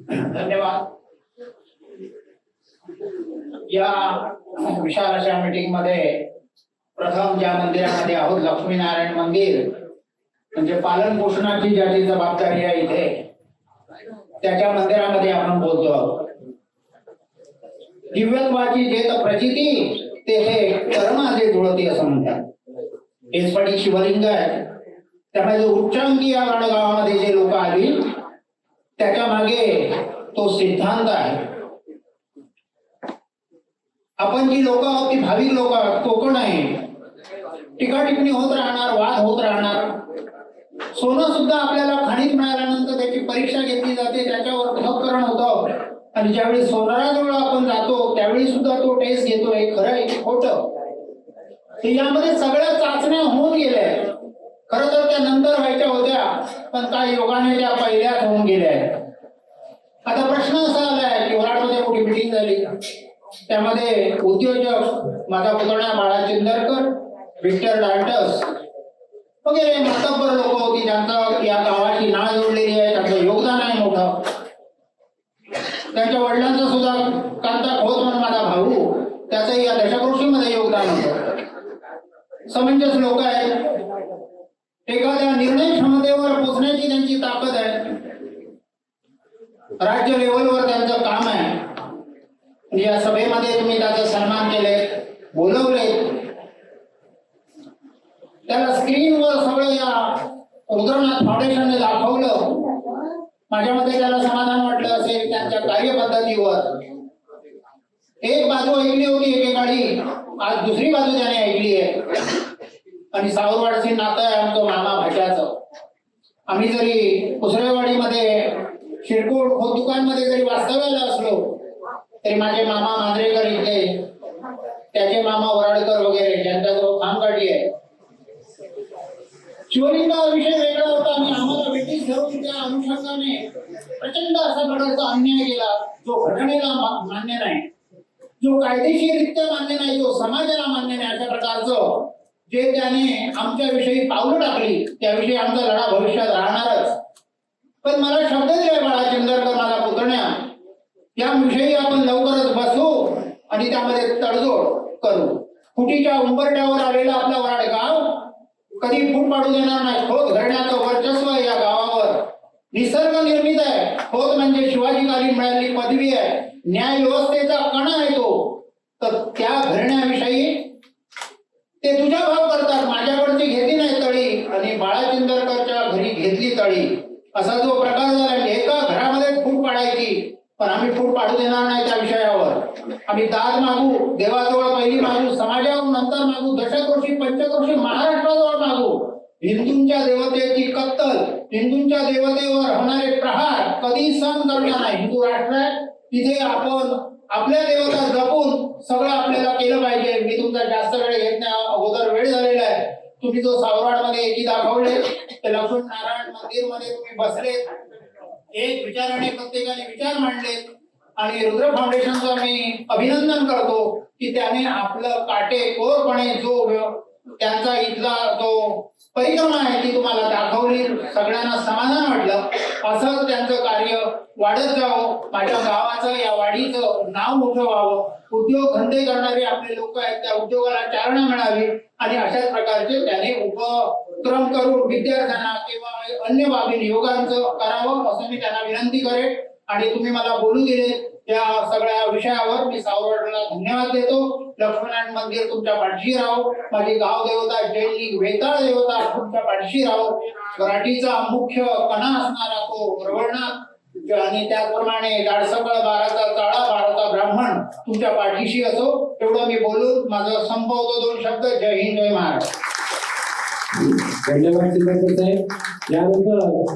धन्यवाद. या विशाल अशा मीटिंग मध्ये प्रथम ज्या मंदिरामध्ये आहोत, लक्ष्मीनारायण मंदिर, म्हणजे पालन पोषणाची ज्याची जबाबदारी आहे इथे, त्याच्या मंदिरामध्ये आपण बोलतो आहोत. दिव्यत्वाची जेत प्रचिती तेथे कर्माचे जुळती असं म्हणतात. हेचपडी शिवलिंग आहे, त्यामुळे जो उच्चांकी या रणगावामध्ये जे लोक आली त्याच्या मागे तो सिद्धांत आहे. आपण जी लोक आहोत ती भाविक लोक आहोत, कोकण आहे, टीका टिप्पणी होत राहणार, वाद होत राहणार. सोनं सुद्धा आपल्याला खाणीत मिळाल्यानंतर त्याची परीक्षा घेतली जाते, त्याच्यावर पृथक्करण होतं, आणि ज्यावेळी सोनाराजवळ आपण जातो त्यावेळी सुद्धा तो टेस्ट घेतो, हे खरं आहे खोटं. यामध्ये सगळ्या चाचण्या होऊन गेल्या. खरं तर त्या नंतर व्हायच्या होत्या, पण काय योगाने त्या पहिल्याच होऊन गेल्या आहेत. आता प्रश्न असा आलाय की वराडमध्ये मोठी मिटिंग झाली, त्यामध्ये उद्योजक माझा पुतण्या बाळा चिंदरकर, विक्टर डाल्टस वगैरे मातब्बर लोक होती, ज्यांचं या गावाची नाळ जोडलेली आहे, त्यांचं योगदान आहे मोठं. त्यांच्या वडिलांचं सुद्धा कांता खोत म्हणून माझा भाऊ, त्याचंही या दशकृषीमध्ये योगदान होतं. समंजस लोक आहेत, एखाद्या निर्णय क्षमतेवर पोहोचण्याची त्यांची ताकद आहे, राज्य लेवलवर त्यांचं काम आहे. या सभेमध्ये तुम्ही त्याचा सन्मान केले, बोलवले, त्याला स्क्रीनवर सगळं या रुद्रनाथ फाउंडेशनने दाखवलं. माझ्यामध्ये त्याला समाधान वाटलं असेल त्यांच्या कार्यपद्धतीवर. एक बाजू ऐकली होती एकेकाळी, आज दुसरी बाजू त्याने ऐकली आहे. आणि सावरवाडचे नातं आहे आमचं मामा भाच्याचं. आम्ही जरी कुसरेवाडीमध्ये शिरकोट खोत दुकानमध्ये जरी वास्तव्याला असलो तरी माझे मामा मांजरेकर इथे, त्याचे मामा वराडकर वगैरे, ज्यांच्याजवळ खामकाठी आहे. शिवलिंगा विषय वेगळा होता आणि आम्हाला ब्रिटिश धरून त्या अनुषंगाने प्रचंड असा प्रकारचा अन्याय केला, जो घटनेला मान्य नाही, जो कायदेशीररित्या मान्य नाही, जो समाजाला मान्य नाही. अशा प्रकारचं जे त्याने आमच्याविषयी पावलं टाकली, त्याविषयी आमचा लढा भविष्यात राहणारच. पण मला शब्द दिलाय बाळा चिंदरकर, मला पुतण्या, याविषयी आपण लवकरच बसू आणि त्यामध्ये तडजोड करू. फुटीच्या उंबरट्यावर आलेला आपला वराडगाव कधी फूट पाडू देणार नाही. खोत घराण्याचं वर्चस्व या गावावर निसर्ग निर्मित आहे. खोत म्हणजे शिवाजी कालीन मिळालेली पदवी आहे, न्याय व्यवस्थेचा कणा आहे तो. तर त्या घराण्याविषयी ते तुझ्या भाव करतात, माझ्याकडची घेतली नाही तळी आणि बाळा चिंदरकरच्या घरी घेतली तळी, असा जो प्रकार झाला. एका घरामध्ये फूट पाडायची, पण आम्ही फूट पाडू देणार नाही त्या विषयावर. आम्ही दाद मागू, देवाजवळ पहिली मागू, समाजावर नंतर मागू, दशकृषी पंचकृषी महाराष्ट्राजवळ मागू. हिंदूंच्या देवतेची कत्तल, हिंदूंच्या देवतेवर होणारे प्रहार कधी सहन करणार नाही. हिंदू राष्ट्र आहे, तिथे आपण आपल्या देवता जपून सगळं आपल्याला केलं पाहिजे. मी तुमचा जास्त वेळ घेत नाही, अगोदर वेळ झालेला आहे. तुम्ही जो सावरवाड मध्ये एकी दाखवले, ते लक्ष्मीनारायण मंदिर मध्ये तुम्ही बसले, एक विचाराने प्रत्येकाने विचार मांडले, आणि रुद्र फाउंडेशनचं मी अभिनंदन करतो की त्याने आपलं काटेकोरपणे जो त्यांचा इथला जो परिक्रमा आहे ती तुम्हाला दाखवली, सगळ्यांना समाधान वाटलं. असं त्यांचं कार्य वाढत जावं, माझ्या गावाचं या वाडीचं नाव मोठं व्हावं. उद्योग धंदे करणारे आपले लोक आहेत, त्या उद्योगाला चालना मिळावी, आणि अशाच प्रकारचे त्याने उपक्रम करून विद्यार्थ्यांना किंवा अन्य बाबी योगांचं करावं असं मी त्यांना विनंती करेन. आणि तुम्ही मला बोलू दिले त्या सगळ्या विषयावर मी सावरवाडला धन्यवाद देतो. लक्ष्मीनारायण मंदिर तुमच्या पाठीशी राहो, माझी गाव देवता जैनी वेताळ देवता तुमच्या पाठीशी राहो. मराठीचा मुख्य कणा असणारा तो प्रवळनाथ, आणि त्याचप्रमाणे गाडसकळ बाराचा काळा बाराचा ब्राह्मण तुमच्या पाठीशी असो. एवढं मी बोलून माझं संपवतो. 2 शब्द. जय हिंद, जय महाराष्ट्र. धन्यवाद. यानंतर